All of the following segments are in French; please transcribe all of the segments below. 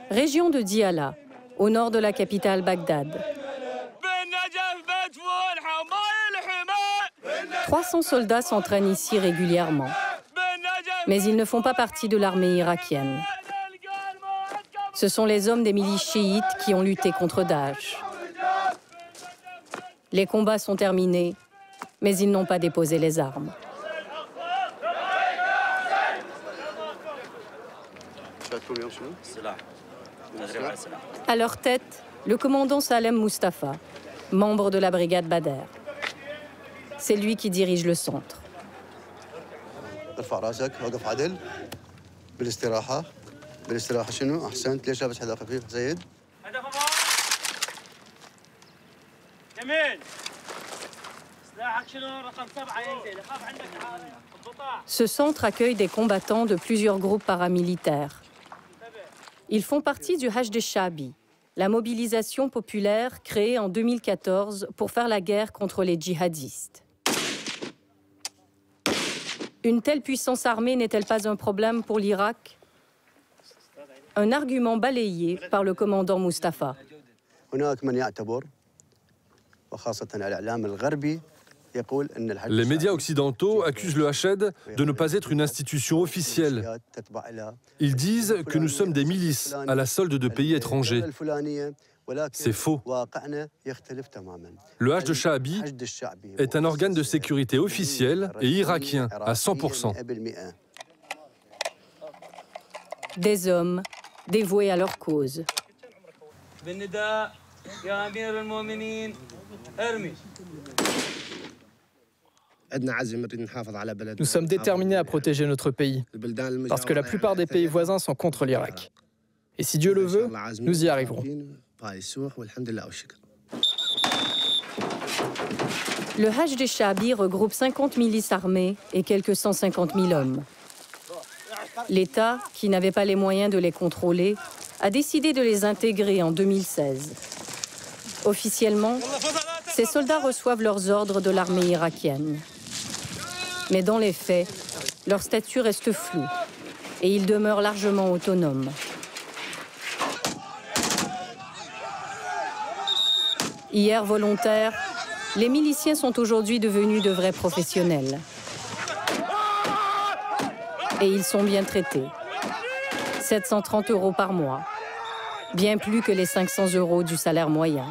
Région de Diyala, au nord de la capitale Bagdad. 300 soldats s'entraînent ici régulièrement. Mais ils ne font pas partie de l'armée irakienne. Ce sont les hommes des milices chiites qui ont lutté contre Daesh. Les combats sont terminés, mais ils n'ont pas déposé les armes. À leur tête, le commandant Salem Mustafa, membre de la brigade Badr. C'est lui qui dirige le centre. Ce centre accueille des combattants de plusieurs groupes paramilitaires. Ils font partie du Hashd al-Sha'bi, la mobilisation populaire créée en 2014 pour faire la guerre contre les djihadistes. Une telle puissance armée n'est-elle pas un problème pour l'Irak? Un argument balayé par le commandant Mustafa. Les médias occidentaux accusent le Hached de ne pas être une institution officielle. Ils disent que nous sommes des milices à la solde de pays étrangers. C'est faux. Le Hashd al-Sha'bi est un organe de sécurité officiel et irakien à 100%. Des hommes dévoués à leur cause. Nous sommes déterminés à protéger notre pays, parce que la plupart des pays voisins sont contre l'Irak. Et si Dieu le veut, nous y arriverons. Le Hashd al-Sha'bi regroupe 50 milices armées et quelques 150 000 hommes. L'État, qui n'avait pas les moyens de les contrôler, a décidé de les intégrer en 2016. Officiellement, ces soldats reçoivent leurs ordres de l'armée irakienne. Mais dans les faits, leur statut reste flou et ils demeurent largement autonomes. Hier volontaires, les miliciens sont aujourd'hui devenus de vrais professionnels. Et ils sont bien traités. 730 € par mois, bien plus que les 500 € du salaire moyen.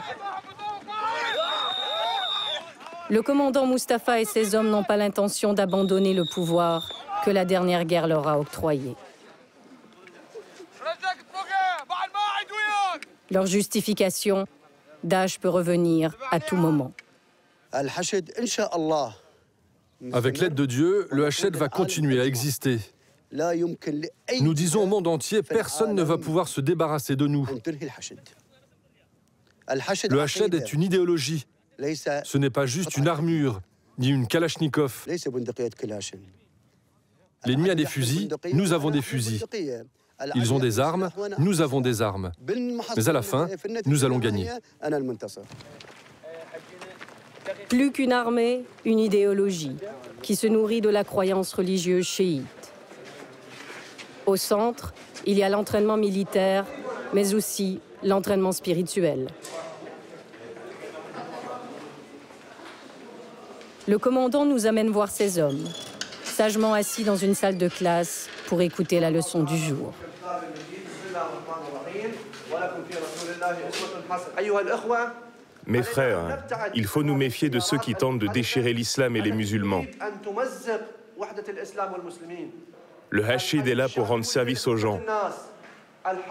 Le commandant Mustafa et ses hommes n'ont pas l'intention d'abandonner le pouvoir que la dernière guerre leur a octroyé. Leur justification, Daesh peut revenir à tout moment. Avec l'aide de Dieu, le Hached va continuer à exister. Nous disons au monde entier, personne ne va pouvoir se débarrasser de nous. Le Hached est une idéologie. Ce n'est pas juste une armure, ni une kalachnikov. L'ennemi a des fusils, nous avons des fusils. Ils ont des armes, nous avons des armes. Mais à la fin, nous allons gagner. Plus qu'une armée, une idéologie qui se nourrit de la croyance religieuse chiite. Au centre, il y a l'entraînement militaire, mais aussi l'entraînement spirituel. Le commandant nous amène voir ces hommes, sagement assis dans une salle de classe pour écouter la leçon du jour. Mes frères, il faut nous méfier de ceux qui tentent de déchirer l'islam et les musulmans. Le Hashid est là pour rendre service aux gens,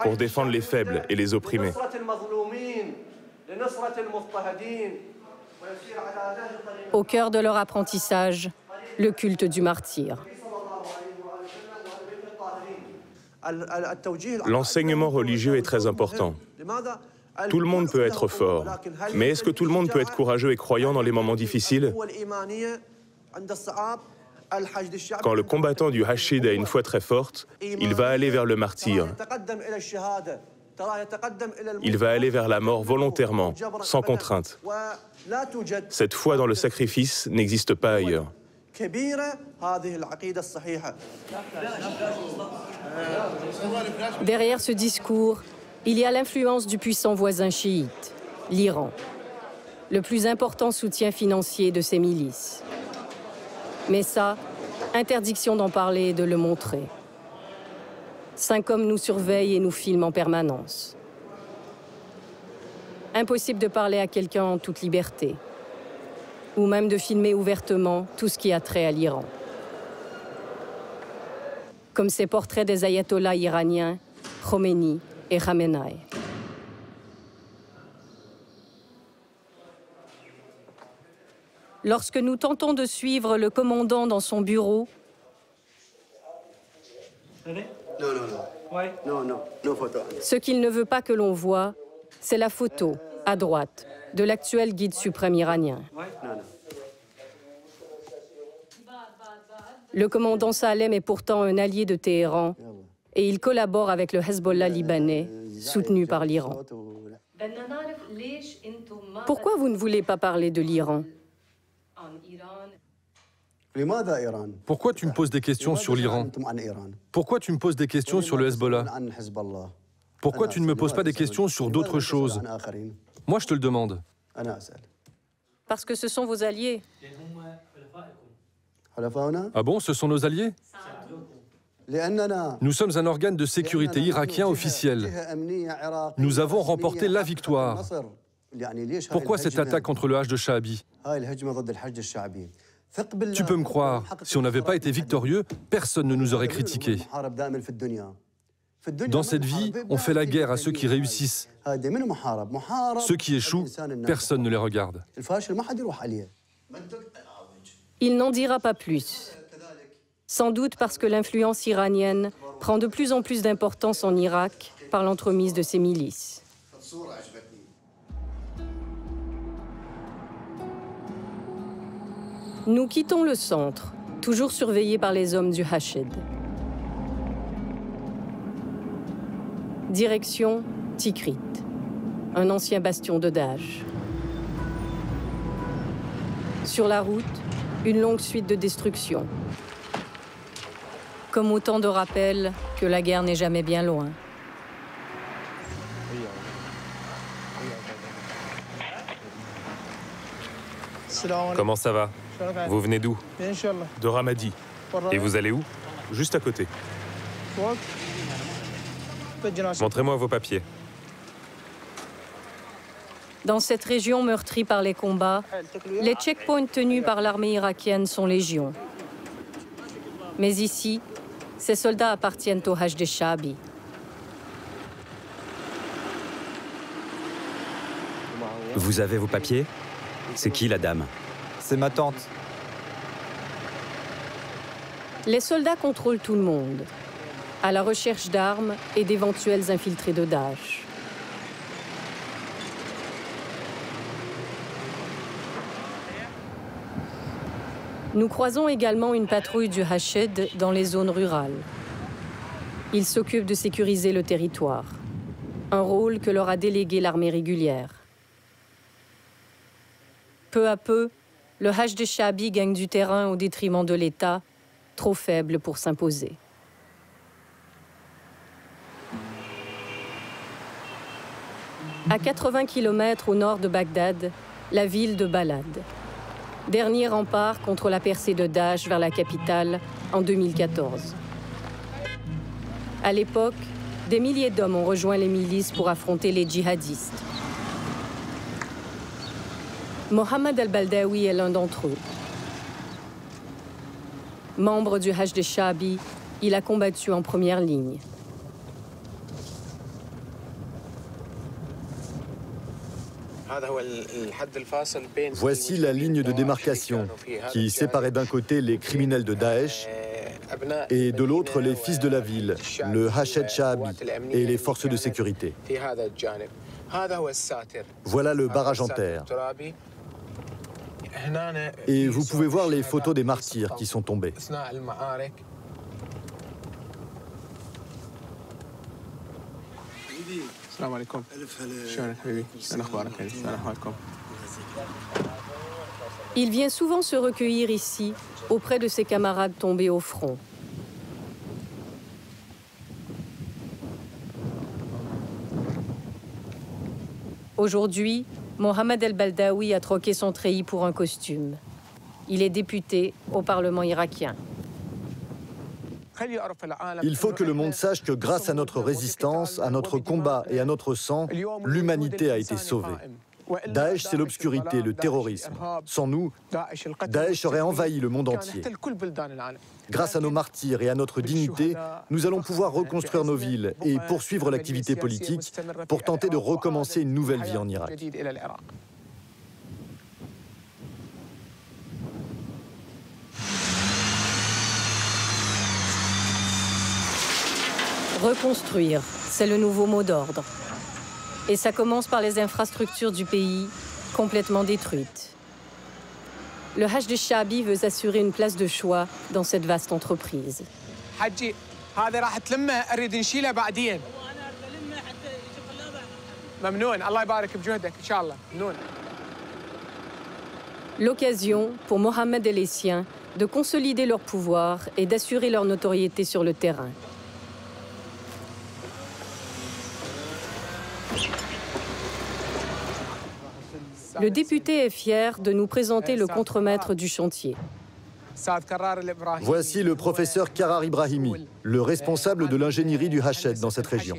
pour défendre les faibles et les opprimés. Au cœur de leur apprentissage, le culte du martyr. L'enseignement religieux est très important. Tout le monde peut être fort, mais est-ce que tout le monde peut être courageux et croyant dans les moments difficiles? Quand le combattant du Hashid a une foi très forte, il va aller vers le martyr. Il va aller vers la mort volontairement, sans contrainte. Cette foi dans le sacrifice n'existe pas ailleurs. Derrière ce discours, il y a l'influence du puissant voisin chiite, l'Iran, le plus important soutien financier de ces milices. Mais ça, interdiction d'en parler et de le montrer. 5 hommes nous surveillent et nous filment en permanence. Impossible de parler à quelqu'un en toute liberté, ou même de filmer ouvertement tout ce qui a trait à l'Iran. Comme ces portraits des ayatollahs iraniens, Khomeini et Khamenei. Lorsque nous tentons de suivre le commandant dans son bureau, ce qu'il ne veut pas que l'on voit, c'est la photo, à droite, de l'actuel guide suprême iranien. Le commandant Salem est pourtant un allié de Téhéran et il collabore avec le Hezbollah libanais, soutenu par l'Iran. Pourquoi vous ne voulez pas parler de l'Iran? Pourquoi tu me poses des questions sur l'Iran? Pourquoi tu me poses des questions sur le Hezbollah? Pourquoi tu ne me poses pas des questions sur d'autres choses? Moi, je te le demande. Parce que ce sont vos alliés. Ah bon, ce sont nos alliés? Nous sommes un organe de sécurité irakien officiel. Nous avons remporté la victoire. Pourquoi cette attaque contre le Hajj de Sha'abi? Tu peux me croire, si on n'avait pas été victorieux, personne ne nous aurait critiqués. Dans cette vie, on fait la guerre à ceux qui réussissent. Ceux qui échouent, personne ne les regarde. Il n'en dira pas plus. Sans doute parce que l'influence iranienne prend de plus en plus d'importance en Irak par l'entremise de ces milices. Nous quittons le centre, toujours surveillés par les hommes du Hachid. Direction Tikrit, un ancien bastion de Daesh. Sur la route, une longue suite de destructions. Comme autant de rappels que la guerre n'est jamais bien loin. Comment ça va? Vous venez d'où? De Ramadi. Et vous allez où? Juste à côté. Montrez-moi vos papiers. Dans cette région meurtrie par les combats, les checkpoints tenus par l'armée irakienne sont légion. Mais ici, ces soldats appartiennent au Hajj de Sha'abi. Vous avez vos papiers? C'est qui la dame? C'est ma tante. Les soldats contrôlent tout le monde, à la recherche d'armes et d'éventuels infiltrés de Daesh. Nous croisons également une patrouille du Hachid dans les zones rurales. Ils s'occupent de sécuriser le territoire, un rôle que leur a délégué l'armée régulière. Peu à peu, le Hajj de Sha'abi gagne du terrain au détriment de l'État, trop faible pour s'imposer. À 80 km au nord de Bagdad, la ville de Balad. Dernier rempart contre la percée de Daesh vers la capitale en 2014. À l'époque, des milliers d'hommes ont rejoint les milices pour affronter les djihadistes. Mohamed al-Baldawi est l'un d'entre eux. Membre du Hajj de Sha'abi, il a combattu en première ligne. Voici la ligne de démarcation qui séparait d'un côté les criminels de Daesh et de l'autre les fils de la ville, le Hached Sha'abi et les forces de sécurité. Voilà le barrage en terre. Et vous pouvez voir les photos des martyrs qui sont tombés. السلام عليكم. شلونك حبيبي؟ شلون اخبارك؟ السلام عليكم. Il vient souvent se recueillir ici, auprès de ses camarades tombés au front. Aujourd'hui, Mohamed El-Baldaoui a troqué son treillis pour un costume. Il est député au Parlement irakien. Il faut que le monde sache que grâce à notre résistance, à notre combat et à notre sang, l'humanité a été sauvée. Daesh, c'est l'obscurité, le terrorisme. Sans nous, Daesh aurait envahi le monde entier. Grâce à nos martyrs et à notre dignité, nous allons pouvoir reconstruire nos villes et poursuivre l'activité politique pour tenter de recommencer une nouvelle vie en Irak. Reconstruire, c'est le nouveau mot d'ordre. Et ça commence par les infrastructures du pays, complètement détruites. Le Hajj Shaabi veut assurer une place de choix dans cette vaste entreprise. L'occasion pour Mohamed et les siens de consolider leur pouvoir et d'assurer leur notoriété sur le terrain. Le député est fier de nous présenter le contremaître du chantier. Voici le professeur Karar Ibrahimi, le responsable de l'ingénierie du Hashed dans cette région.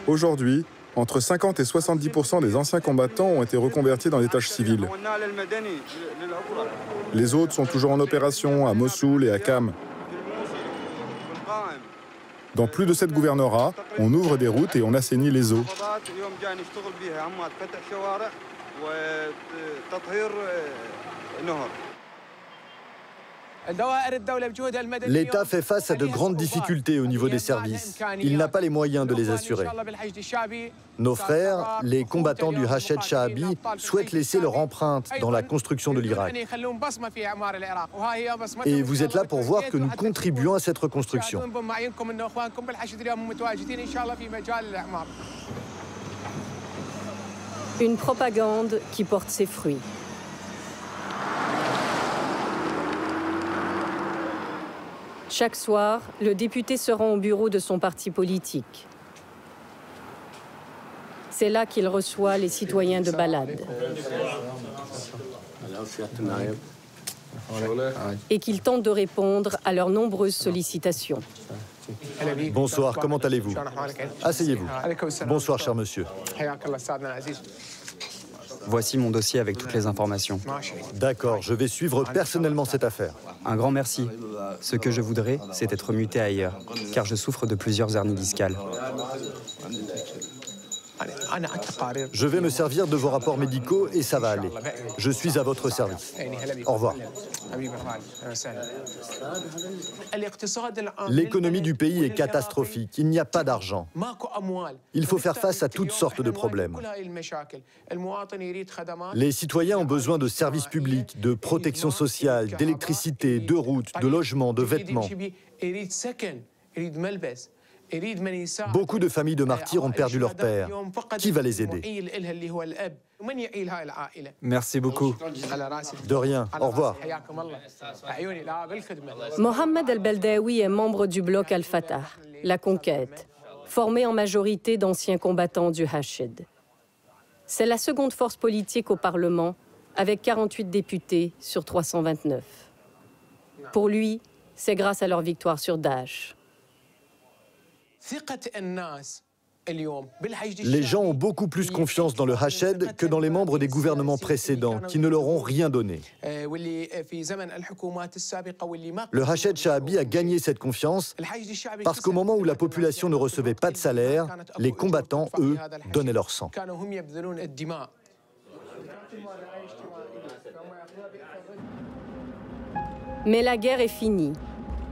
Aujourd'hui, entre 50 et 70% des anciens combattants ont été reconvertis dans des tâches civiles. Les autres sont toujours en opération à Mossoul et à Qam. Dans plus de 7 gouvernorats, on ouvre des routes et on assainit les eaux. L'État fait face à de grandes difficultés au niveau des services. Il n'a pas les moyens de les assurer. Nos frères, les combattants du Hashed Shaabi, souhaitent laisser leur empreinte dans la construction de l'Irak. Et vous êtes là pour voir que nous contribuons à cette reconstruction. Une propagande qui porte ses fruits. Chaque soir, le député se rend au bureau de son parti politique. C'est là qu'il reçoit les citoyens de Balad. Et qu'il tente de répondre à leurs nombreuses sollicitations. Bonsoir, comment allez-vous? Asseyez-vous. Bonsoir, cher monsieur. Voici mon dossier avec toutes les informations. D'accord, je vais suivre personnellement cette affaire. Un grand merci. Ce que je voudrais, c'est être muté ailleurs, car je souffre de plusieurs hernies discales. Je vais me servir de vos rapports médicaux et ça va aller. Je suis à votre service. Au revoir. L'économie du pays est catastrophique. Il n'y a pas d'argent. Il faut faire face à toutes sortes de problèmes. Les citoyens ont besoin de services publics, de protection sociale, d'électricité, de routes, de logements, de vêtements. Beaucoup de familles de martyrs ont perdu leur père. Qui va les aider? Merci beaucoup. De rien. Au revoir. Mohamed El-Baldaoui est membre du bloc Al-Fatah, la Conquête, formé en majorité d'anciens combattants du Hashed. C'est la seconde force politique au Parlement, avec 48 députés sur 329. Pour lui, c'est grâce à leur victoire sur Daesh. Les gens ont beaucoup plus confiance dans le Hashed que dans les membres des gouvernements précédents qui ne leur ont rien donné. Le Hashed Shaabi a gagné cette confiance parce qu'au moment où la population ne recevait pas de salaire, les combattants, eux, donnaient leur sang. Mais la guerre est finie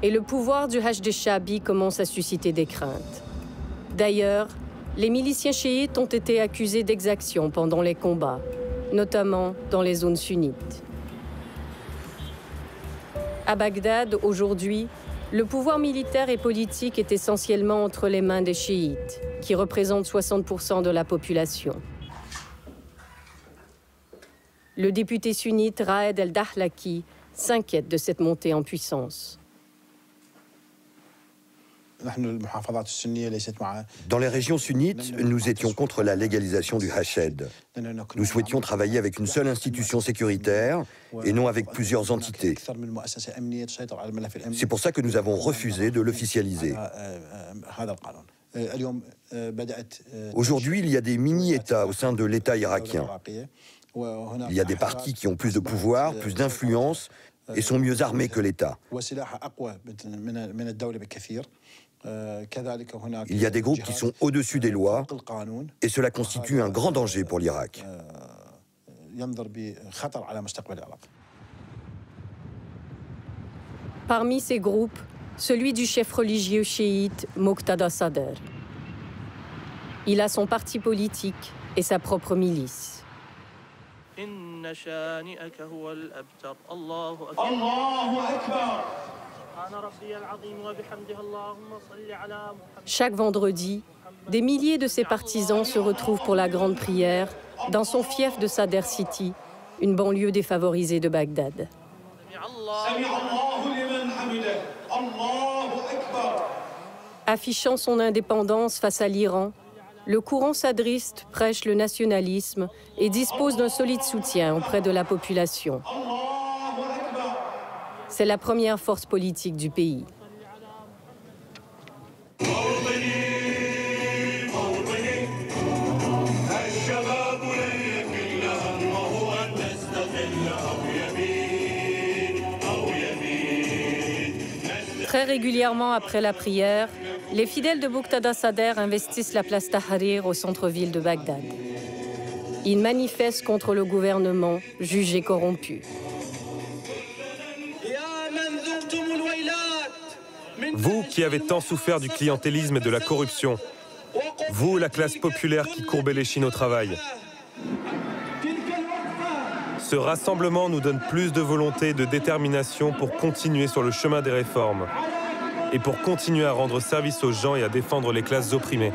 et le pouvoir du Hajj Shaabi commence à susciter des craintes. D'ailleurs, les miliciens chiites ont été accusés d'exactions pendant les combats, notamment dans les zones sunnites. À Bagdad, aujourd'hui, le pouvoir militaire et politique est essentiellement entre les mains des chiites, qui représentent 60% de la population. Le député sunnite Raed El-Dahlaki s'inquiète de cette montée en puissance. Dans les régions sunnites, nous étions contre la légalisation du hashed. Nous souhaitions travailler avec une seule institution sécuritaire et non avec plusieurs entités. C'est pour ça que nous avons refusé de l'officialiser. Aujourd'hui, il y a des mini-États au sein de l'État irakien. Il y a des partis qui ont plus de pouvoir, plus d'influence et sont mieux armés que l'État. Il y a des groupes qui sont au-dessus des lois et cela constitue un grand danger pour l'Irak. Parmi ces groupes, celui du chef religieux chiite Moqtada Sadr. Il a son parti politique et sa propre milice. Chaque vendredi, des milliers de ses partisans se retrouvent pour la grande prière dans son fief de Sadr City, une banlieue défavorisée de Bagdad. Affichant son indépendance face à l'Iran, le courant sadriste prêche le nationalisme et dispose d'un solide soutien auprès de la population. C'est la première force politique du pays. Très régulièrement après la prière, les fidèles de Moqtada Sadr investissent la place Tahrir au centre-ville de Bagdad. Ils manifestent contre le gouvernement, jugé corrompu. Vous qui avez tant souffert du clientélisme et de la corruption, vous, la classe populaire qui courbez l'échine au travail, ce rassemblement nous donne plus de volonté et de détermination pour continuer sur le chemin des réformes et pour continuer à rendre service aux gens et à défendre les classes opprimées.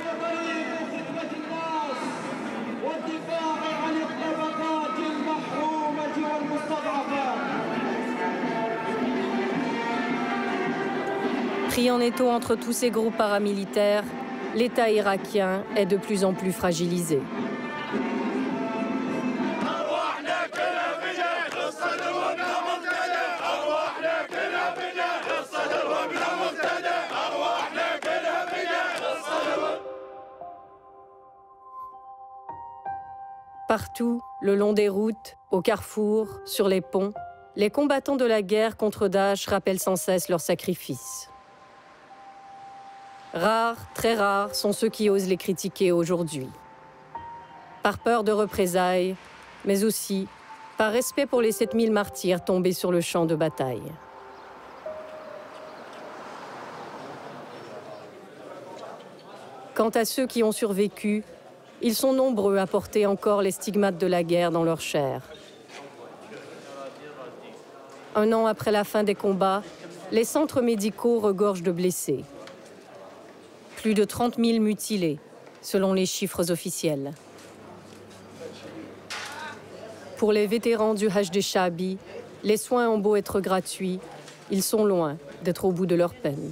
Pris en étau entre tous ces groupes paramilitaires, l'État irakien est de plus en plus fragilisé. Partout, le long des routes, aux carrefours, sur les ponts, les combattants de la guerre contre Daesh rappellent sans cesse leurs sacrifices. Rares, très rares, sont ceux qui osent les critiquer aujourd'hui. Par peur de représailles, mais aussi par respect pour les 7000 martyrs tombés sur le champ de bataille. Quant à ceux qui ont survécu, ils sont nombreux à porter encore les stigmates de la guerre dans leur chair. Un an après la fin des combats, les centres médicaux regorgent de blessés. Plus de 30 000 mutilés, selon les chiffres officiels. Pour les vétérans du Hajj Sha'bi, les soins ont beau être gratuits, ils sont loin d'être au bout de leur peine.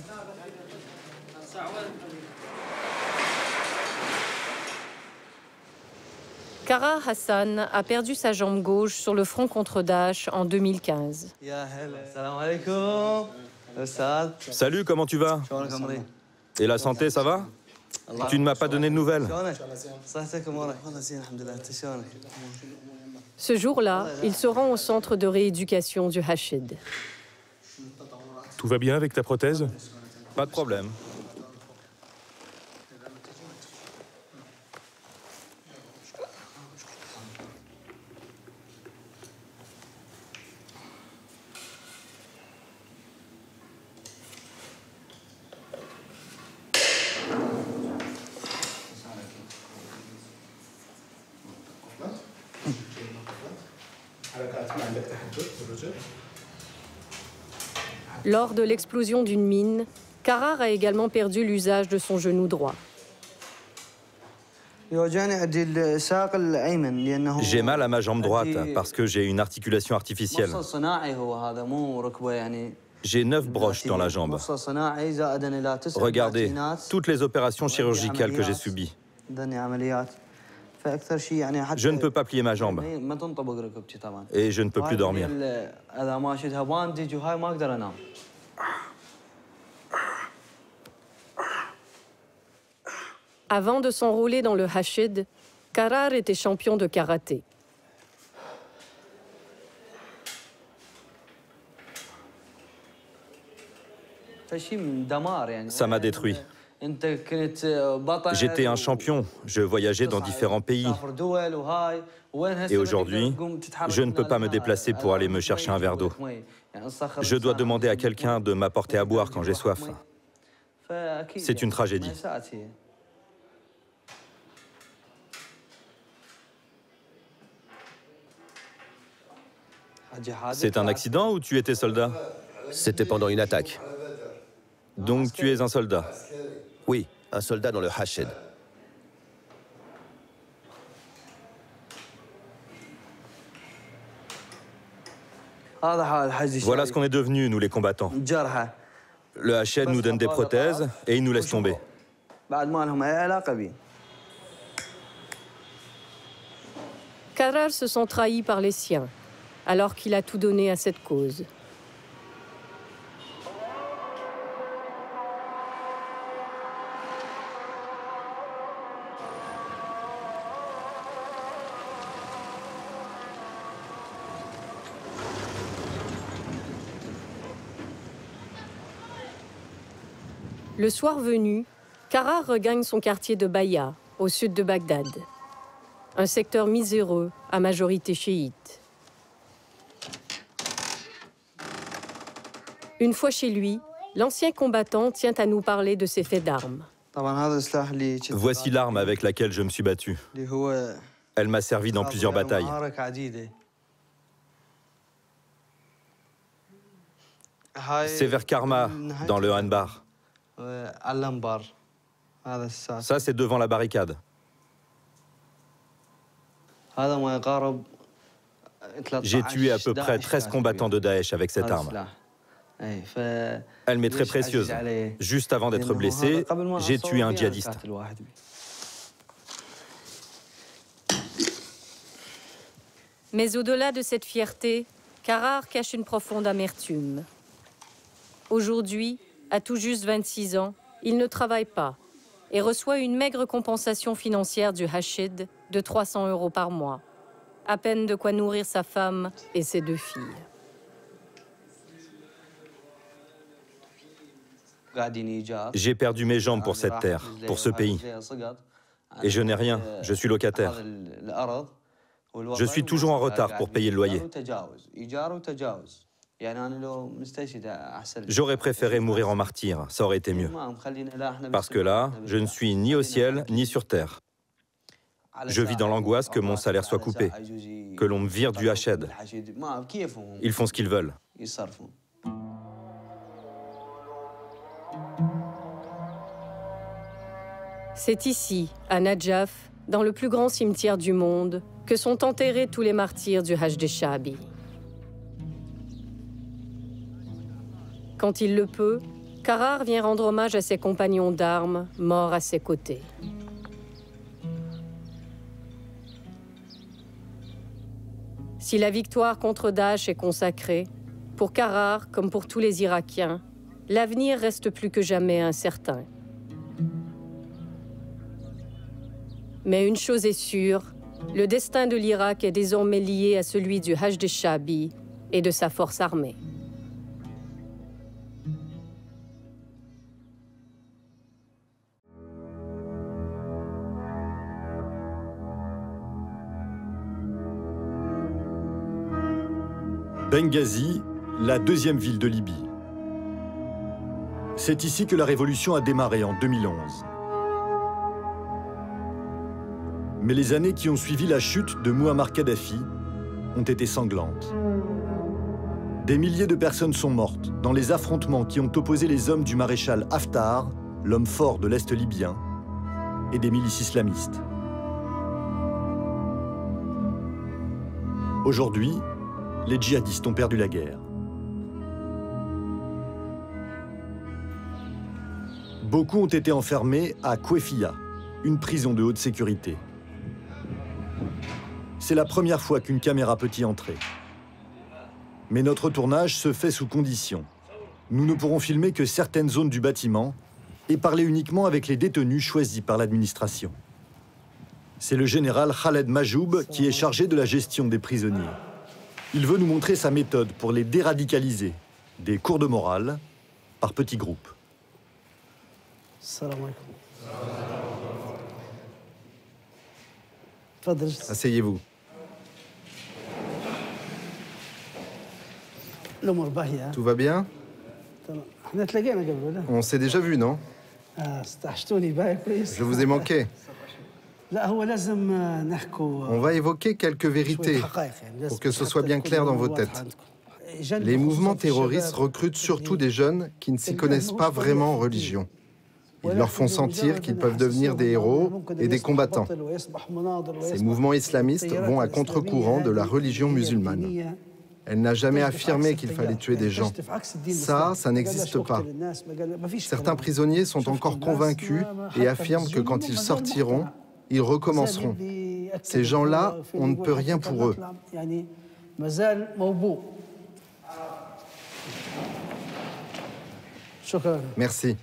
Kara Hassan a perdu sa jambe gauche sur le front contre Daesh en 2015. Salut, comment tu vas? Et la santé, ça va? Tu ne m'as pas donné de nouvelles. Ce jour-là, il se rend au centre de rééducation du Hashed. Tout va bien avec ta prothèse? Pas de problème. Lors de l'explosion d'une mine, Karar a également perdu l'usage de son genou droit. J'ai mal à ma jambe droite parce que j'ai une articulation artificielle. J'ai 9 broches dans la jambe. Regardez, toutes les opérations chirurgicales que j'ai subies. Je ne peux pas plier ma jambe. Et je ne peux plus dormir. Avant de s'enrôler dans le Hashid, Qarar était champion de karaté. Ça m'a détruit. J'étais un champion, je voyageais dans différents pays. Et aujourd'hui, je ne peux pas me déplacer pour aller me chercher un verre d'eau. Je dois demander à quelqu'un de m'apporter à boire quand j'ai soif. C'est une tragédie. C'est un accident ou tu étais soldat? C'était pendant une attaque. Donc tu es un soldat? Oui, un soldat dans le Hashid. Voilà ce qu'on est devenus, nous les combattants. Le Hashid nous donne des prothèses et il nous laisse tomber. Qarar se sent trahi par les siens, alors qu'il a tout donné à cette cause. Le soir venu, Qarar regagne son quartier de Baya, au sud de Bagdad. Un secteur miséreux, à majorité chiite. Une fois chez lui, l'ancien combattant tient à nous parler de ses faits d'armes. Voici l'arme avec laquelle je me suis battu. Elle m'a servi dans plusieurs batailles. C'est vers Karma, dans le Anbar. Ça, c'est devant la barricade. J'ai tué à peu près 13 combattants de Daesh avec cette arme. Elle m'est très précieuse. Juste avant d'être blessé, j'ai tué un djihadiste. Mais au-delà de cette fierté, Qarar cache une profonde amertume. Aujourd'hui, à tout juste 26 ans, il ne travaille pas et reçoit une maigre compensation financière du Hashid de 300 € par mois. À peine de quoi nourrir sa femme et ses 2 filles. J'ai perdu mes jambes pour cette terre, pour ce pays. Et je n'ai rien, je suis locataire. Je suis toujours en retard pour payer le loyer. J'aurais préféré mourir en martyr, ça aurait été mieux. Parce que là, je ne suis ni au ciel, ni sur terre. Je vis dans l'angoisse que mon salaire soit coupé, que l'on me vire du Hashid. Ils font ce qu'ils veulent. C'est ici, à Najaf, dans le plus grand cimetière du monde, que sont enterrés tous les martyrs du Hajj Shabi. Quand il le peut, Qarar vient rendre hommage à ses compagnons d'armes morts à ses côtés. Si la victoire contre Daesh est consacrée, pour Qarar, comme pour tous les Irakiens, l'avenir reste plus que jamais incertain. Mais une chose est sûre, le destin de l'Irak est désormais lié à celui du Hajj Shabi et de sa force armée. Benghazi, la deuxième ville de Libye. C'est ici que la révolution a démarré en 2011. Mais les années qui ont suivi la chute de Mouammar Kadhafi ont été sanglantes. Des milliers de personnes sont mortes dans les affrontements qui ont opposé les hommes du maréchal Haftar, l'homme fort de l'Est libyen, et des milices islamistes. Aujourd'hui, les djihadistes ont perdu la guerre. Beaucoup ont été enfermés à Kouefia, une prison de haute sécurité. C'est la première fois qu'une caméra peut y entrer. Mais notre tournage se fait sous condition. Nous ne pourrons filmer que certaines zones du bâtiment et parler uniquement avec les détenus choisis par l'administration. C'est le général Khaled Majoub qui est chargé de la gestion des prisonniers. Il veut nous montrer sa méthode pour les déradicaliser, des cours de morale par petits groupes. Asseyez-vous. Tout va bien? On s'est déjà vu, non? Je vous ai manqué. On va évoquer quelques vérités pour que ce soit bien clair dans vos têtes. Les mouvements terroristes recrutent surtout des jeunes qui ne s'y connaissent pas vraiment en religion. Ils leur font sentir qu'ils peuvent devenir des héros et des combattants. Ces mouvements islamistes vont à contre-courant de la religion musulmane. Elle n'a jamais affirmé qu'il fallait tuer des gens. Ça n'existe pas. Certains prisonniers sont encore convaincus et affirment que quand ils sortiront, ils recommenceront. Ces gens-là, on ne peut rien pour eux. Merci.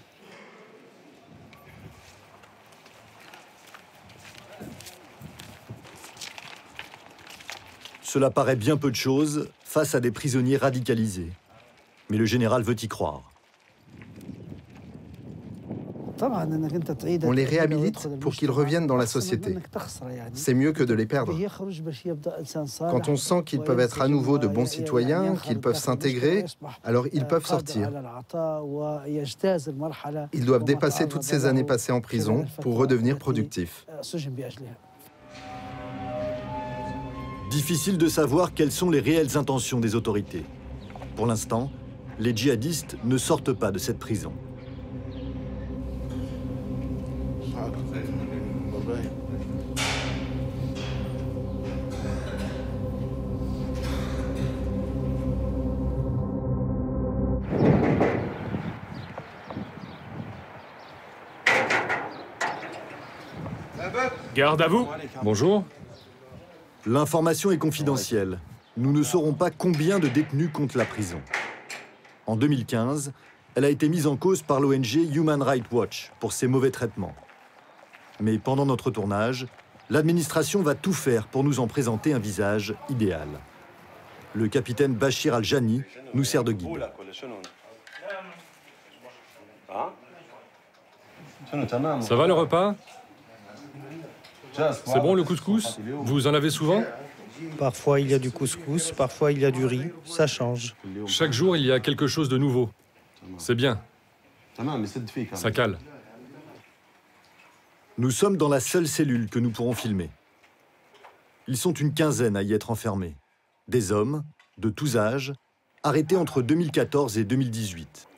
Cela paraît bien peu de choses face à des prisonniers radicalisés. Mais le général veut y croire. On les réhabilite pour qu'ils reviennent dans la société. C'est mieux que de les perdre. Quand on sent qu'ils peuvent être à nouveau de bons citoyens, qu'ils peuvent s'intégrer, alors ils peuvent sortir. Ils doivent dépasser toutes ces années passées en prison pour redevenir productifs. Difficile de savoir quelles sont les réelles intentions des autorités. Pour l'instant, les djihadistes ne sortent pas de cette prison. Garde à vous. Bonjour. L'information est confidentielle. Nous ne saurons pas combien de détenus compte la prison. En 2015, elle a été mise en cause par l'ONG Human Rights Watch pour ses mauvais traitements. Mais pendant notre tournage, l'administration va tout faire pour nous en présenter un visage idéal. Le capitaine Bachir Al-Jani nous sert de guide. Ça va le repas? C'est bon le couscous? Vous en avez souvent? Parfois il y a du couscous, parfois il y a du riz, ça change. Chaque jour il y a quelque chose de nouveau. C'est bien. Ça cale. Nous sommes dans la seule cellule que nous pourrons filmer. Ils sont une quinzaine à y être enfermés. Des hommes, de tous âges, arrêtés entre 2014 et 2018.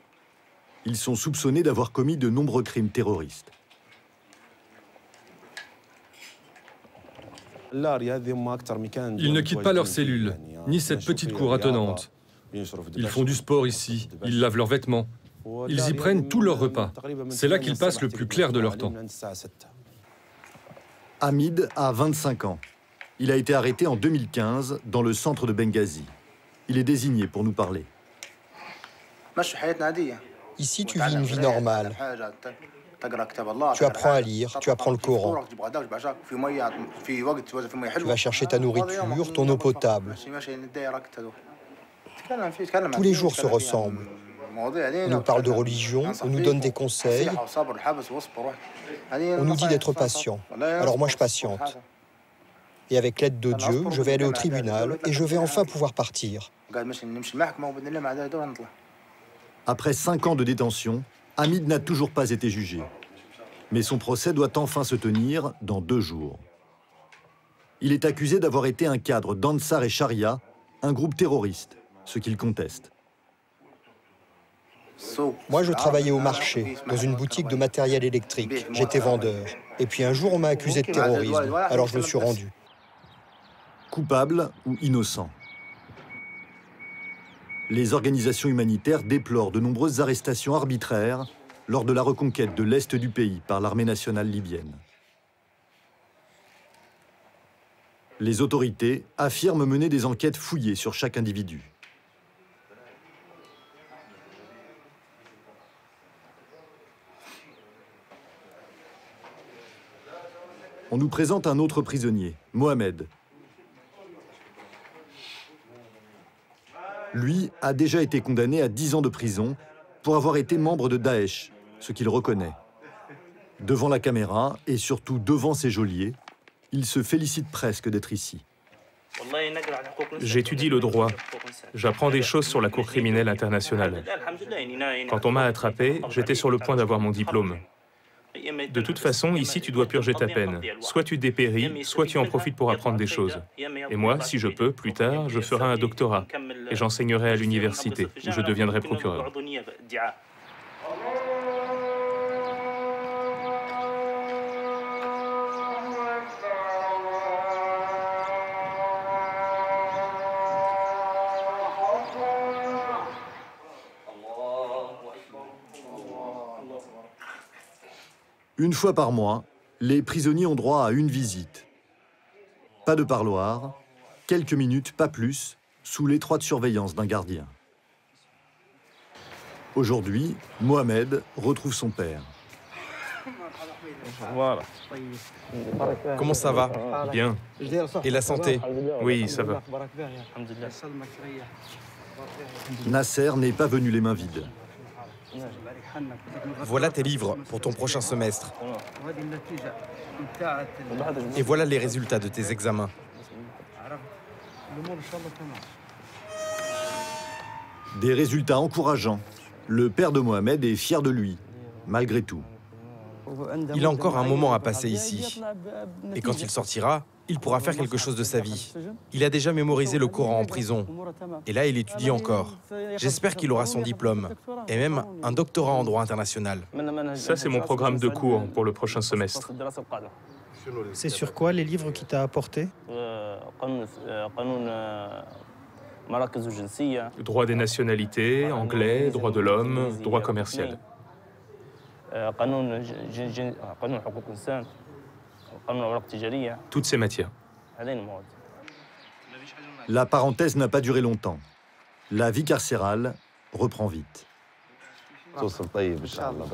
Ils sont soupçonnés d'avoir commis de nombreux crimes terroristes. Ils ne quittent pas leur cellule, ni cette petite cour attenante. Ils font du sport ici, ils lavent leurs vêtements. Ils y prennent tous leurs repas. C'est là qu'ils passent le plus clair de leur temps. Hamid a 25 ans. Il a été arrêté en 2015 dans le centre de Benghazi. Il est désigné pour nous parler. Ici, tu vis une vie normale. Tu apprends à lire, tu apprends le Coran. Tu vas chercher ta nourriture, ton eau potable. Tous les jours se ressemblent. On nous parle de religion, on nous donne des conseils. On nous dit d'être patient. Alors moi, je patiente. Et avec l'aide de Dieu, je vais aller au tribunal et je vais enfin pouvoir partir. Après 5 ans de détention, Hamid n'a toujours pas été jugé. Mais son procès doit enfin se tenir dans 2 jours. Il est accusé d'avoir été un cadre d'Ansar et Sharia, un groupe terroriste, ce qu'il conteste. Moi, je travaillais au marché, dans une boutique de matériel électrique. J'étais vendeur. Et puis un jour, on m'a accusé de terrorisme. Alors je me suis rendu. coupables ou innocents. Les organisations humanitaires déplorent de nombreuses arrestations arbitraires lors de la reconquête de l'est du pays par l'armée nationale libyenne. Les autorités affirment mener des enquêtes fouillées sur chaque individu. On nous présente un autre prisonnier, Mohamed. Lui a déjà été condamné à 10 ans de prison pour avoir été membre de Daesh, ce qu'il reconnaît. Devant la caméra et surtout devant ses geôliers, il se félicite presque d'être ici. J'étudie le droit. J'apprends des choses sur la Cour criminelle internationale. Quand on m'a attrapé, j'étais sur le point d'avoir mon diplôme. De toute façon, ici, tu dois purger ta peine. Soit tu dépéris, soit tu en profites pour apprendre des choses. Et moi, si je peux, plus tard, je ferai un doctorat. Et j'enseignerai à l'université, où je deviendrai procureur. Une fois par mois, les prisonniers ont droit à une visite. Pas de parloir, quelques minutes, pas plus, sous l'étroite surveillance d'un gardien. Aujourd'hui, Mohamed retrouve son père. Voilà. Comment ça va? Bien. Et la santé? Oui, ça va. Nasser n'est pas venu les mains vides. Voilà tes livres pour ton prochain semestre. Et voilà les résultats de tes examens. Des résultats encourageants. Le père de Mohamed est fier de lui, malgré tout. Il a encore un moment à passer ici. Et quand il sortira, il pourra faire quelque chose de sa vie. Il a déjà mémorisé le Coran en prison. Et là, il étudie encore. J'espère qu'il aura son diplôme. Et même un doctorat en droit international. Ça, c'est mon programme de cours pour le prochain semestre. C'est sur quoi les livres qu'il t'a apportés? Droit des nationalités, anglais, droit de l'homme, droit commercial. Toutes ces matières. La parenthèse n'a pas duré longtemps. La vie carcérale reprend vite.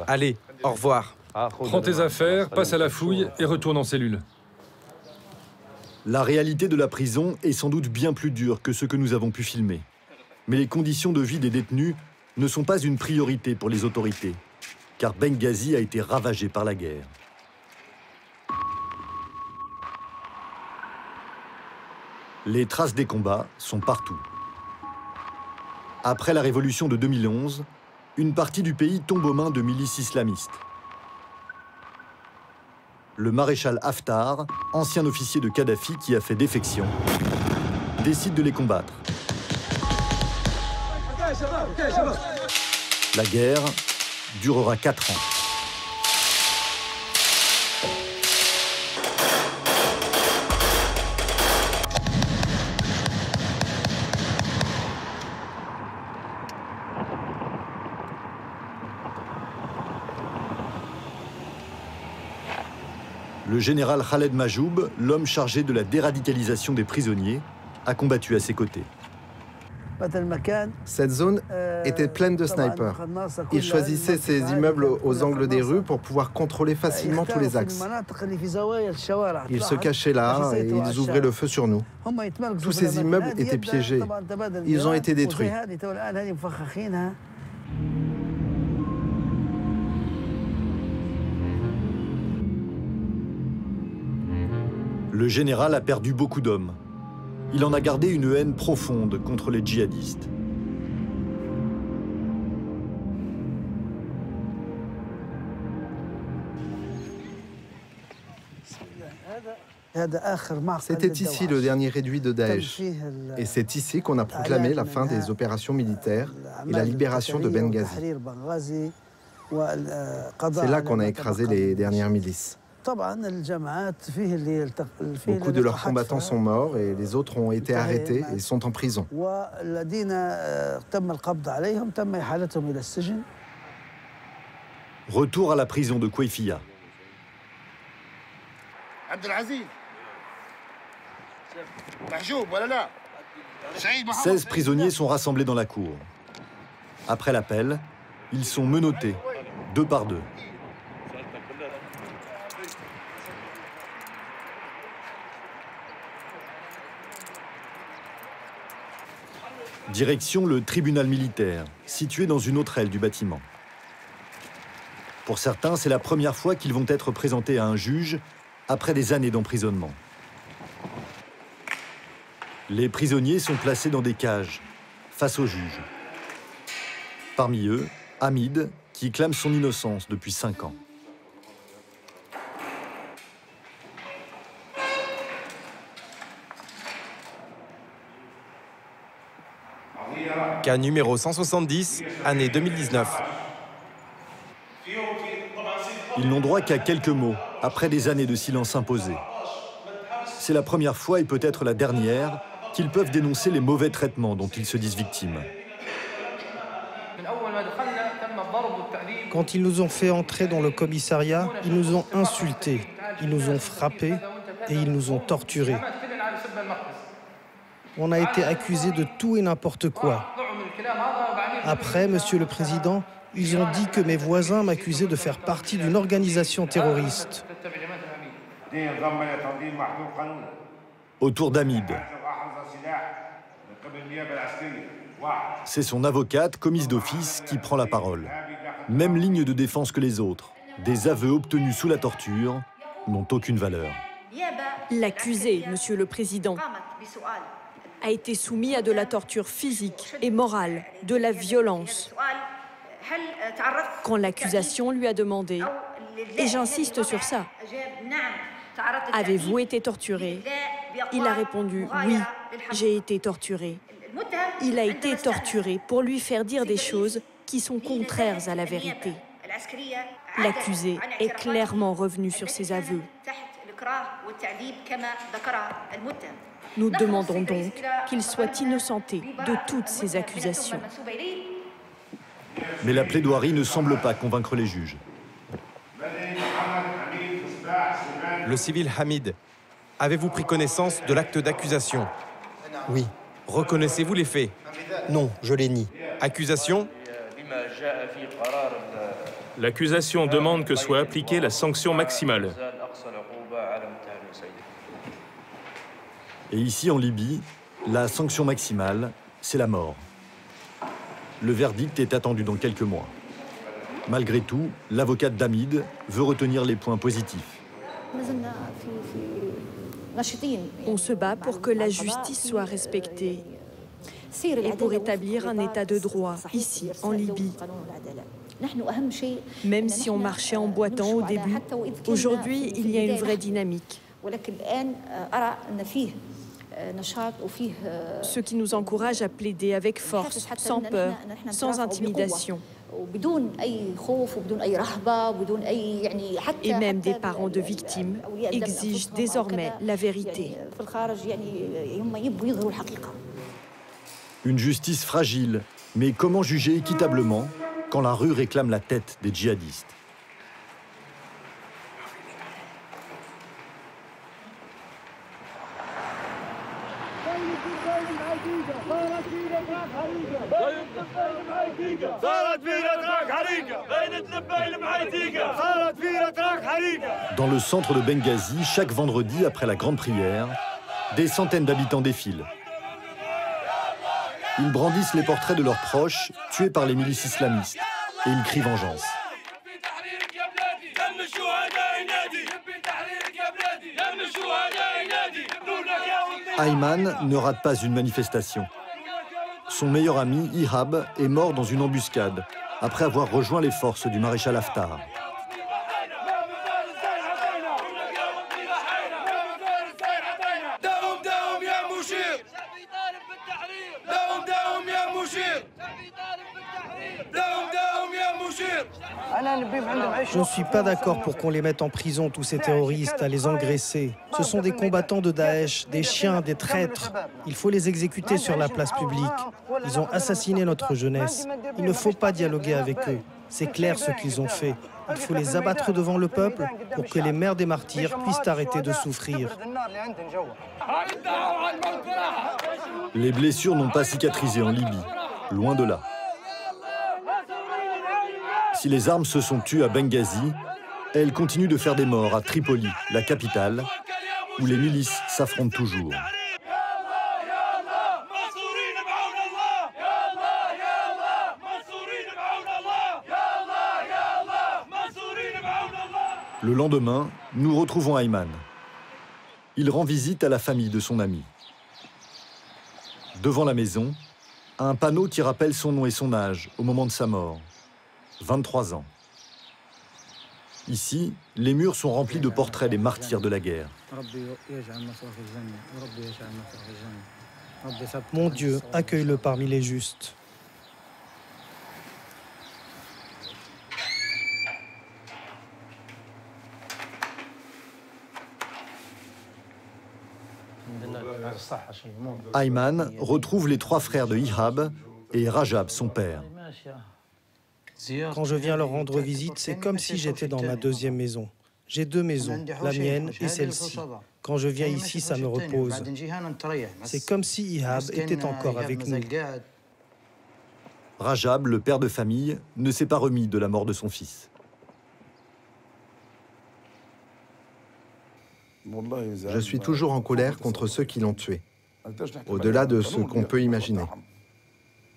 Allez, au revoir. Prends tes affaires, passe à la fouille et retourne en cellule. La réalité de la prison est sans doute bien plus dure que ce que nous avons pu filmer. Mais les conditions de vie des détenus ne sont pas une priorité pour les autorités, car Benghazi a été ravagé par la guerre. Les traces des combats sont partout. Après la révolution de 2011, une partie du pays tombe aux mains de milices islamistes. Le maréchal Haftar, ancien officier de Kadhafi qui a fait défection, décide de les combattre. La guerre durera 4 ans. Le général Khaled Majoub, l'homme chargé de la déradicalisation des prisonniers, a combattu à ses côtés. Cette zone était pleine de snipers. Ils choisissaient ces immeubles aux angles des rues pour pouvoir contrôler facilement tous les axes. Ils se cachaient là et ils ouvraient le feu sur nous. Tous ces immeubles étaient piégés. Ils ont été détruits. Le général a perdu beaucoup d'hommes. Il en a gardé une haine profonde contre les djihadistes. C'était ici le dernier réduit de Daesh. Et c'est ici qu'on a proclamé la fin des opérations militaires et la libération de Benghazi. C'est là qu'on a écrasé les dernières milices. Beaucoup de leurs combattants sont morts et les autres ont été arrêtés et sont en prison. Retour à la prison de Kouefia. 16 prisonniers sont rassemblés dans la cour. Après l'appel, ils sont menottés, 2 par 2. Direction le tribunal militaire, situé dans une autre aile du bâtiment. Pour certains, c'est la première fois qu'ils vont être présentés à un juge après des années d'emprisonnement. Les prisonniers sont placés dans des cages, face au juge. Parmi eux, Hamid, qui clame son innocence depuis 5 ans. Cas numéro 170, année 2019. Ils n'ont droit qu'à quelques mots, après des années de silence imposé. C'est la première fois et peut-être la dernière qu'ils peuvent dénoncer les mauvais traitements dont ils se disent victimes. Quand ils nous ont fait entrer dans le commissariat, ils nous ont insultés, ils nous ont frappés et ils nous ont torturés. On a été accusés de tout et n'importe quoi. Après, Monsieur le Président, ils ont dit que mes voisins m'accusaient de faire partie d'une organisation terroriste. Autour d'Hamid. C'est son avocate, commise d'office, qui prend la parole. Même ligne de défense que les autres. Des aveux obtenus sous la torture n'ont aucune valeur. L'accusé, Monsieur le Président, a été soumis à de la torture physique et morale, de la violence. Quand l'accusation lui a demandé, et j'insiste sur ça, avez-vous été torturé? Il a répondu oui, j'ai été torturé. Il a été torturé pour lui faire dire des choses qui sont contraires à la vérité. L'accusé est clairement revenu sur ses aveux. Nous demandons donc qu'il soit innocenté de toutes ces accusations. Mais la plaidoirie ne semble pas convaincre les juges. Le civil Hamid, avez-vous pris connaissance de l'acte d'accusation? Oui. Reconnaissez-vous les faits? Non, je les nie. Accusation? L'accusation demande que soit appliquée la sanction maximale. Et ici, en Libye, la sanction maximale, c'est la mort. Le verdict est attendu dans quelques mois. Malgré tout, l'avocate d'Hamid veut retenir les points positifs. On se bat pour que la justice soit respectée et pour établir un état de droit ici, en Libye. Même si on marchait en boitant au début, aujourd'hui, il y a une vraie dynamique. Ce qui nous encourage à plaider avec force, sans peur, sans intimidation. Et même des parents de victimes exigent désormais la vérité. Une justice fragile, mais comment juger équitablement quand la rue réclame la tête des djihadistes? Dans le centre de Benghazi, chaque vendredi après la grande prière, des centaines d'habitants défilent. Ils brandissent les portraits de leurs proches tués par les milices islamistes et ils crient vengeance. Ayman ne rate pas une manifestation. Son meilleur ami, Ihab, est mort dans une embuscade après avoir rejoint les forces du maréchal Haftar. Je ne suis pas d'accord pour qu'on les mette en prison, tous ces terroristes, à les engraisser. Ce sont des combattants de Daesh, des chiens, des traîtres. Il faut les exécuter sur la place publique. Ils ont assassiné notre jeunesse. Il ne faut pas dialoguer avec eux. C'est clair ce qu'ils ont fait. Il faut les abattre devant le peuple pour que les mères des martyrs puissent arrêter de souffrir. Les blessures n'ont pas cicatrisé en Libye, loin de là. Si les armes se sont tues à Benghazi, elles continuent de faire des morts à Tripoli, la capitale, où les milices s'affrontent toujours. Le lendemain, nous retrouvons Ayman. Il rend visite à la famille de son ami. Devant la maison, un panneau qui rappelle son nom et son âge au moment de sa mort. 23 ans. Ici, les murs sont remplis de portraits des martyrs de la guerre. Mon Dieu, accueille-le parmi les justes. Ayman retrouve les trois frères de Ihab et Rajab, son père. Quand je viens leur rendre visite, c'est comme si j'étais dans ma deuxième maison. J'ai deux maisons, la mienne et celle-ci. Quand je viens ici, ça me repose. C'est comme si Ihab était encore avec nous. Rajab, le père de famille, ne s'est pas remis de la mort de son fils. Je suis toujours en colère contre ceux qui l'ont tué, au-delà de ce qu'on peut imaginer.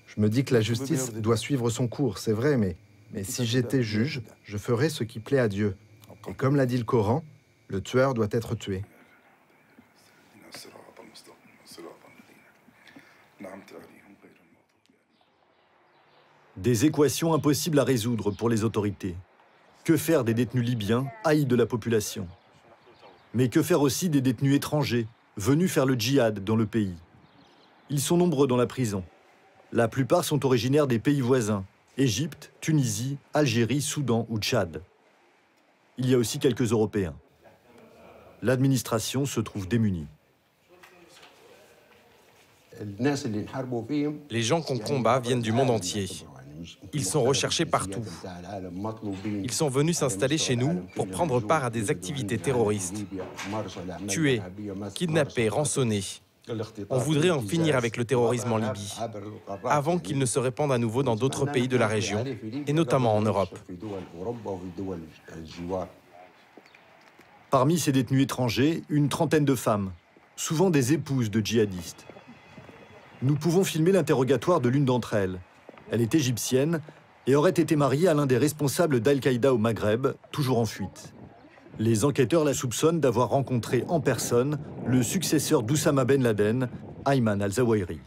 Je me dis que la justice doit suivre son cours, c'est vrai, mais si j'étais juge, je ferais ce qui plaît à Dieu. Et comme l'a dit le Coran, le tueur doit être tué. Des équations impossibles à résoudre pour les autorités. Que faire des détenus libyens haïs de la population? Mais que faire aussi des détenus étrangers, venus faire le djihad dans le pays? Ils sont nombreux dans la prison. La plupart sont originaires des pays voisins, Égypte, Tunisie, Algérie, Soudan ou Tchad. Il y a aussi quelques Européens. L'administration se trouve démunie. Les gens qu'on combat viennent du monde entier. Ils sont recherchés partout. Ils sont venus s'installer chez nous pour prendre part à des activités terroristes. Tuer, kidnapper, rançonner. On voudrait en finir avec le terrorisme en Libye, avant qu'il ne se répande à nouveau dans d'autres pays de la région, et notamment en Europe. Parmi ces détenus étrangers, une trentaine de femmes, souvent des épouses de djihadistes. Nous pouvons filmer l'interrogatoire de l'une d'entre elles. Elle est égyptienne et aurait été mariée à l'un des responsables d'Al-Qaïda au Maghreb, toujours en fuite. Les enquêteurs la soupçonnent d'avoir rencontré en personne le successeur d'Oussama Ben Laden, Ayman al-Zawahiri.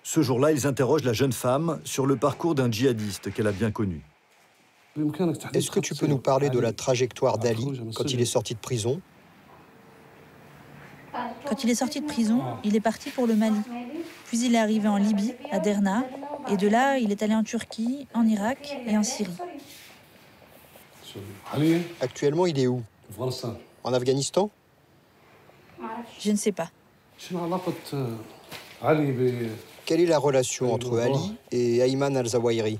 Ce jour-là, ils interrogent la jeune femme sur le parcours d'un djihadiste qu'elle a bien connu. Est-ce que tu peux nous parler de la trajectoire d'Ali quand il est sorti de prison? Quand il est sorti de prison, il est parti pour le Mali. Puis il est arrivé en Libye, à Derna, et de là, il est allé en Turquie, en Irak et en Syrie. Actuellement, il est où? En Afghanistan? Je ne sais pas. Quelle est la relation entre Ali et Ayman al-Zawahiri?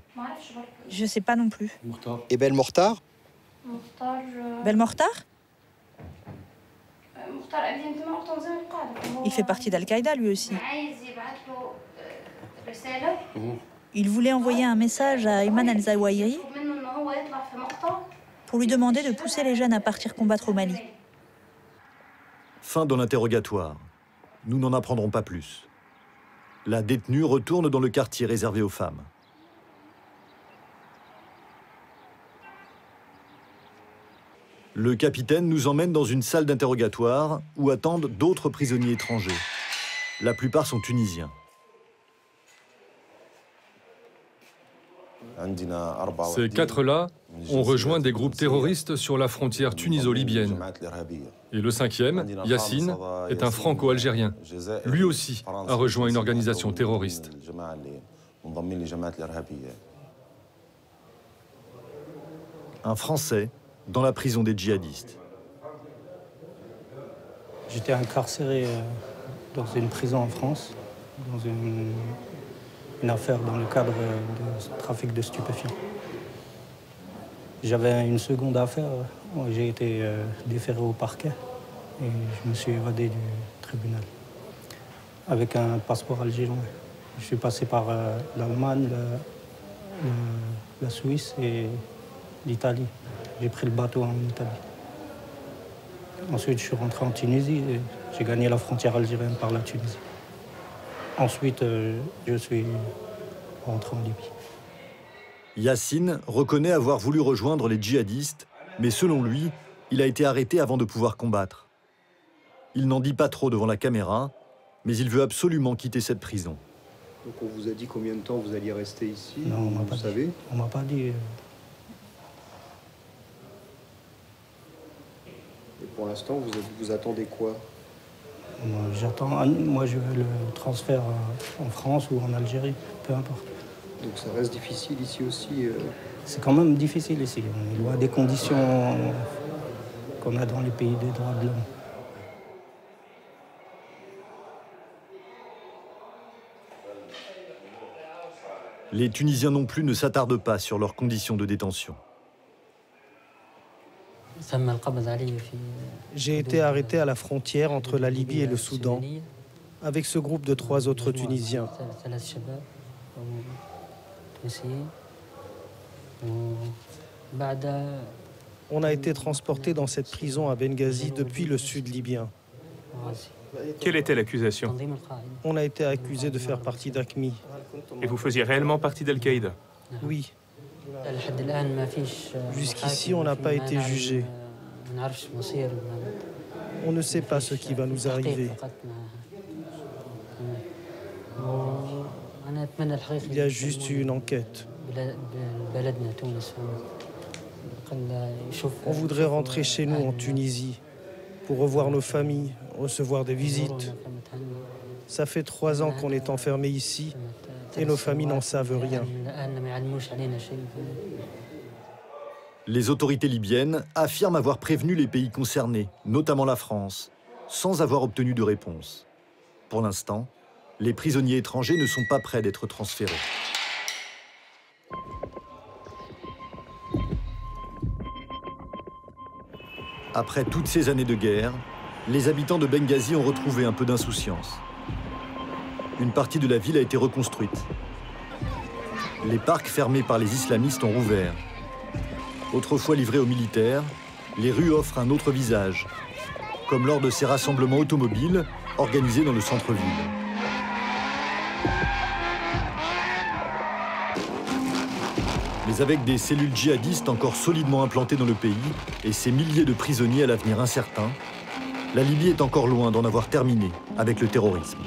Je ne sais pas non plus. Et Belmokhtar? Belmokhtar? Il fait partie d'Al-Qaïda lui aussi. Il voulait envoyer un message à Ayman al-Zawahiri pour lui demander de pousser les jeunes à partir combattre au Mali. Fin de l'interrogatoire. Nous n'en apprendrons pas plus. La détenue retourne dans le quartier réservé aux femmes. Le capitaine nous emmène dans une salle d'interrogatoire où attendent d'autres prisonniers étrangers. La plupart sont tunisiens. Ces 4-là ont rejoint des groupes terroristes sur la frontière tuniso-libyenne. Et le 5e, Yassine, est un franco-algérien. Lui aussi a rejoint une organisation terroriste. Un Français dans la prison des djihadistes. J'étais incarcéré dans une prison en France, dans une affaire dans le cadre de trafic de stupéfiants. J'avais une seconde affaire, j'ai été déféré au parquet et je me suis évadé du tribunal avec un passeport algérien. Je suis passé par l'Allemagne, la Suisse et l'Italie. J'ai pris le bateau en Italie. Ensuite, je suis rentré en Tunisie et j'ai gagné la frontière algérienne par la Tunisie. Ensuite, je suis rentré en Libye. Yassine reconnaît avoir voulu rejoindre les djihadistes, mais selon lui, il a été arrêté avant de pouvoir combattre. Il n'en dit pas trop devant la caméra, mais il veut absolument quitter cette prison. Donc on vous a dit combien de temps vous alliez rester ici? Non, on m'a vous pas savez dit. On m'a pas dit. Et pour l'instant, vous attendez quoi? Moi, je veux le transfert en France ou en Algérie, peu importe. Donc ça reste difficile ici aussi C'est quand même difficile ici. On est loin des conditions qu'on a dans les pays des droits de l'homme. Les Tunisiens non plus ne s'attardent pas sur leurs conditions de détention. J'ai été arrêté à la frontière entre la Libye et le Soudan, avec ce groupe de 3 autres Tunisiens. On a été transportés dans cette prison à Benghazi depuis le sud libyen. Quelle était l'accusation? On a été accusés de faire partie d'AQMI. Et vous faisiez réellement partie d'Al-Qaïda? Oui. Jusqu'ici, on n'a pas été jugés. On ne sait pas ce qui va nous arriver. Il y a juste eu une enquête. On voudrait rentrer chez nous en Tunisie pour revoir nos familles, recevoir des visites. Ça fait 3 ans qu'on est enfermés ici et nos familles n'en savent rien. Les autorités libyennes affirment avoir prévenu les pays concernés, notamment la France, sans avoir obtenu de réponse. Pour l'instant, les prisonniers étrangers ne sont pas prêts d'être transférés. Après toutes ces années de guerre, les habitants de Benghazi ont retrouvé un peu d'insouciance. Une partie de la ville a été reconstruite. Les parcs fermés par les islamistes ont rouvert. Autrefois livrés aux militaires, les rues offrent un autre visage, comme lors de ces rassemblements automobiles organisés dans le centre-ville. Mais avec des cellules djihadistes encore solidement implantées dans le pays et ces milliers de prisonniers à l'avenir incertain, la Libye est encore loin d'en avoir terminé avec le terrorisme.